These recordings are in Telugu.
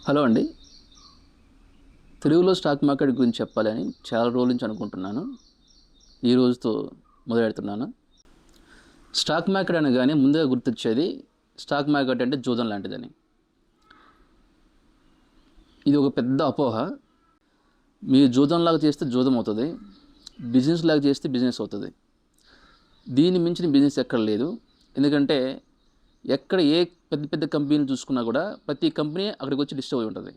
హలో అండి. తెలుగులో స్టాక్ మార్కెట్ గురించి చెప్పాలని చాలా రోజుల నుంచి అనుకుంటున్నాను. ఈ రోజుతో మొదలెడుతున్నాను. స్టాక్ మార్కెట్ అనగానే ముందుగా గుర్తొచ్చేది స్టాక్ మార్కెట్ అంటే జూదం లాంటిదని. ఇది ఒక పెద్ద అపోహ. మీరు జూదంలాగా చేస్తే జూదం అవుతుంది, బిజినెస్ లాగా చేస్తే బిజినెస్ అవుతుంది. దీన్ని మించిన బిజినెస్ ఎక్కడ లేదు. ఎందుకంటే ఎక్కడ ఏ పెద్ద పెద్ద కంపెనీలు చూసుకున్నా కూడా ప్రతి కంపెనీ అక్కడికి వచ్చి లిస్ట్ అయి ఉంటుంది.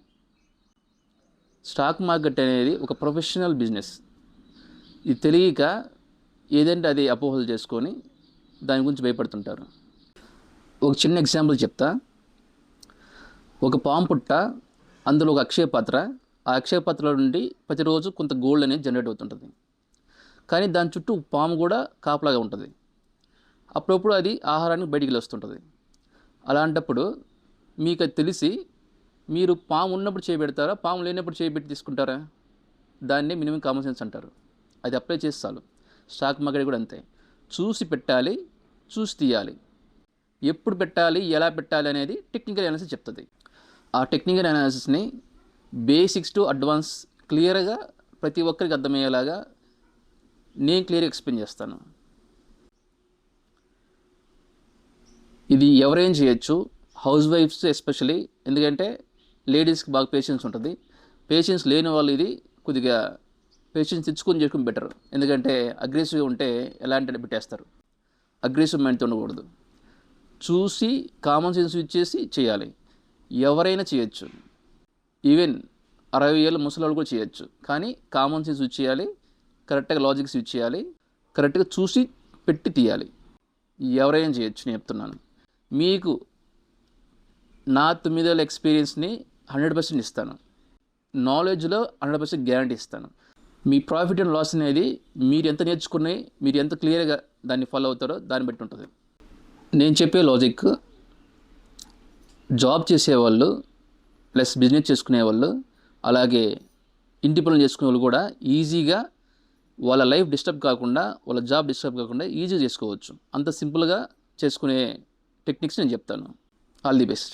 స్టాక్ మార్కెట్ అనేది ఒక ప్రొఫెషనల్ బిజినెస్. ఇది తెలియక ఏదంటే అది అపోహలు చేసుకొని దాని గురించి భయపడుతుంటారు. ఒక చిన్న ఎగ్జాంపుల్ చెప్తా. ఒక పాము పుట్ట, అందులో ఒక అక్షయ పాత్ర. ఆ అక్షయ పాత్రలో నుండి ప్రతిరోజు కొంత గోల్డ్ అనేది జనరేట్ అవుతుంటుంది. కానీ దాని చుట్టూ పాము కూడా కాపలాగా ఉంటుంది. అప్పుడప్పుడు అది ఆహారానికి బయటికి వస్తుంటుంది. అలాంటప్పుడు మీకు అది తెలిసి మీరు పాము ఉన్నప్పుడు చేయబెడతారా, పాము లేనప్పుడు చేయబెట్టి తీసుకుంటారా? దాన్నే మినిమం కామన్ సెన్స్ అంటారు. అది అప్లై చేసి చాలు. స్టాక్ మార్కెట్ కూడా అంతే. చూసి పెట్టాలి, చూసి తీయాలి. ఎప్పుడు పెట్టాలి, ఎలా పెట్టాలి అనేది టెక్నికల్ అనాలిసిస్ చెప్తుంది. ఆ టెక్నికల్ అనాలిసిస్ని బేసిక్స్ టు అడ్వాన్స్ క్లియర్గా ప్రతి ఒక్కరికి అర్థమయ్యేలాగా నేను క్లియర్గా ఎక్స్ప్లెయిన్ చేస్తాను. ఇది ఎవరైనా చేయొచ్చు, హౌస్ వైఫ్స్ ఎస్పెషలీ. ఎందుకంటే లేడీస్కి బాగా పేషెన్స్ ఉంటుంది. పేషెన్స్ లేని వాళ్ళు ఇది కొద్దిగా పేషెన్స్ తెచ్చుకొని చేసుకుని బెటర్. ఎందుకంటే అగ్రెసివ్గా ఉంటే ఎలాంటి పెట్టేస్తారు. అగ్రెసివ్ మైండ్తో ఉండకూడదు. చూసి కామన్ సెన్స్ యూజ్ చేసి చేయాలి. ఎవరైనా చేయొచ్చు. ఈవెన్ 60 ఏళ్ళ ముసలి కూడా చేయొచ్చు. కానీ కామన్ సెన్స్ యూజ్ చేయాలి, కరెక్ట్గా లాజిక్స్ యూజ్ చేయాలి, కరెక్ట్గా చూసి పెట్టి తీయాలి. ఎవరైనా చేయొచ్చు. నేను చెప్తున్నాను మీకు. నా 9 ఏళ్ళ ఎక్స్పీరియన్స్ని 100% ఇస్తాను. నాలెడ్జ్లో 100% గ్యారంటీ ఇస్తాను. మీ ప్రాఫిట్ అండ్ లాస్ అనేది మీరు ఎంత నేర్చుకుని, మీరు ఎంత క్లియర్గా దాన్ని ఫాలో అవుతారో దాన్ని బట్టి ఉంటుంది. నేను చెప్పే లాజిక్ జాబ్ చేసేవాళ్ళు ప్లస్ బిజినెస్ చేసుకునేవాళ్ళు, అలాగే ఇంటి పనులు చేసుకునే వాళ్ళు కూడా ఈజీగా వాళ్ళ లైఫ్ డిస్టర్బ్ కాకుండా, వాళ్ళ జాబ్ డిస్టర్బ్ కాకుండా ఈజీగా చేసుకోవచ్చు. అంత సింపుల్గా చేసుకునే టెక్నిక్స్ నేను చెప్తాను. All the best.